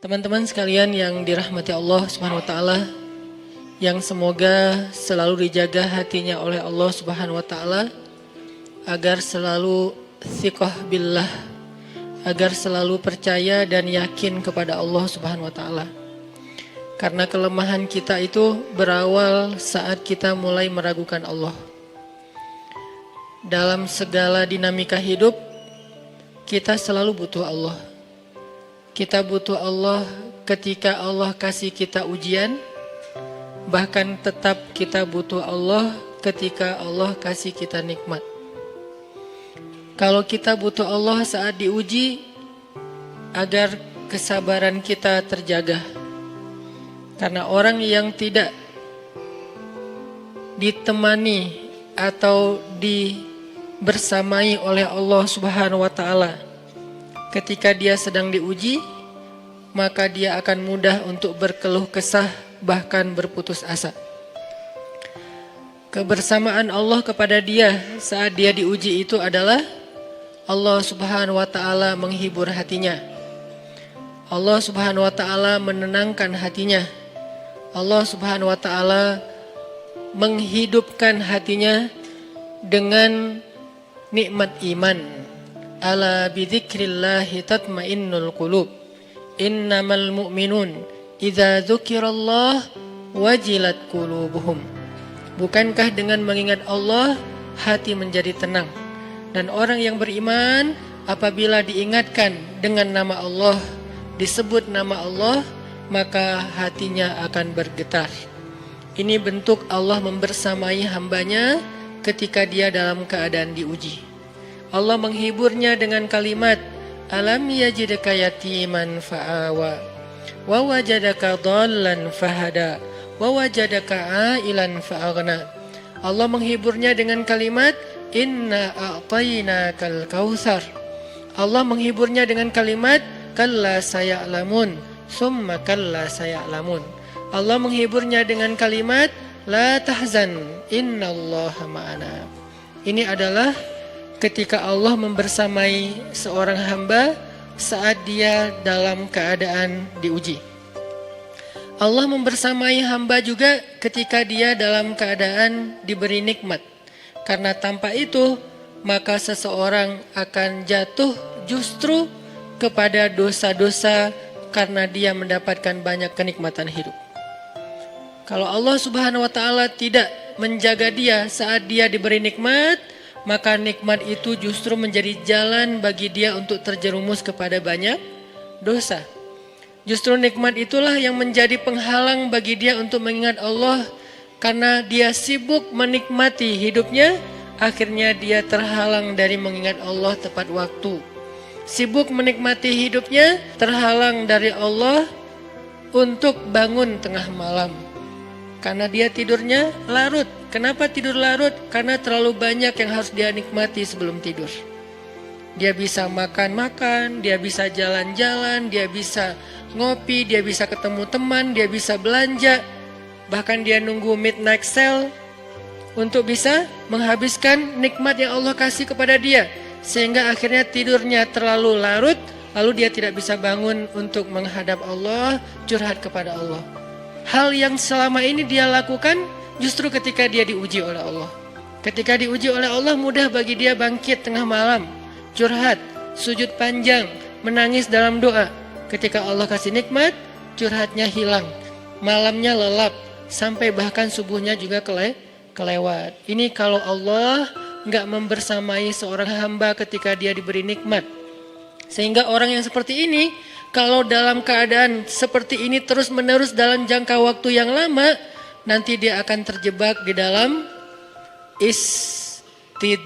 Teman-teman sekalian yang dirahmati Allah Subhanahu wa taala, yang semoga selalu dijaga hatinya oleh Allah Subhanahu wa taala agar selalu thiqah billah, agar selalu percaya dan yakin kepada Allah Subhanahu wa taala. Karena kelemahan kita itu berawal saat kita mulai meragukan Allah. Dalam segala dinamika hidup, kita selalu butuh Allah. Kita butuh Allah ketika Allah kasih kita ujian, bahkan tetap kita butuh Allah ketika Allah kasih kita nikmat. Kalau kita butuh Allah saat diuji, agar kesabaran kita terjaga. Karena orang yang tidak ditemani atau dibersamai oleh Allah Subhanahu wa taala ketika dia sedang diuji, maka dia akan mudah untuk berkeluh kesah, bahkan berputus asa. Kebersamaan Allah kepada dia saat dia diuji itu adalah Allah Subhanahu wa taala menghibur hatinya. Allah Subhanahu wa taala menenangkan hatinya. Allah Subhanahu wa taala menghidupkan hatinya dengan nikmat iman. Ala bidzikrillahi tatmainnul qulub. Innamal mu'minun idza dzukirallah wajilat qulubuhum. Bukankah dengan mengingat Allah hati menjadi tenang? Dan orang yang beriman apabila diingatkan dengan nama Allah, disebut nama Allah, maka hatinya akan bergetar. Ini bentuk Allah membersamai hambanya ketika dia dalam keadaan diuji. Allah menghiburnya dengan kalimat, alam yajidka yatiman fa'awa wa wajadaka dhallan fahada wa wajadaka ailan fa'aghna. Allah menghiburnya dengan kalimat, inna a'tainakal kautsar. Allah menghiburnya dengan kalimat, kalla saya'lamun summa kalla saya'lamun. Allah menghiburnya dengan kalimat, la tahzan innallaha ma'ana. Ini adalah ketika Allah membersamai seorang hamba saat dia dalam keadaan diuji. Allah membersamai hamba juga ketika dia dalam keadaan diberi nikmat. Karena tanpa itu, maka seseorang akan jatuh justru kepada dosa-dosa karena dia mendapatkan banyak kenikmatan hidup. Kalau Allah Subhanahu wa taala tidak menjaga dia saat dia diberi nikmat, maka nikmat itu justru menjadi jalan bagi dia untuk terjerumus kepada banyak dosa. Justru nikmat itulah yang menjadi penghalang bagi dia untuk mengingat Allah. Karena dia sibuk menikmati hidupnya, akhirnya dia terhalang dari mengingat Allah tepat waktu. Sibuk menikmati hidupnya, terhalang dari Allah untuk bangun tengah malam. Karena dia tidurnya larut. Kenapa tidur larut? Karena terlalu banyak yang harus dia nikmati sebelum tidur. Dia bisa makan-makan, dia bisa jalan-jalan, dia bisa ngopi, dia bisa ketemu teman, dia bisa belanja. Bahkan dia nunggu midnight sale untuk bisa menghabiskan nikmat yang Allah kasih kepada dia. Sehingga akhirnya tidurnya terlalu larut, lalu dia tidak bisa bangun untuk menghadap Allah, curhat kepada Allah. Hal yang selama ini dia lakukan justru ketika dia diuji oleh Allah. Ketika diuji oleh Allah, mudah bagi dia bangkit tengah malam, curhat, sujud panjang, menangis dalam doa. Ketika Allah kasih nikmat, curhatnya hilang, malamnya lelap, sampai bahkan subuhnya juga kelewat. Ini kalau Allah enggak membersamai seorang hamba ketika dia diberi nikmat. Sehingga orang yang seperti ini, kalau dalam keadaan seperti ini terus menerus dalam jangka waktu yang lama, nanti dia akan terjebak di dalam istidraj.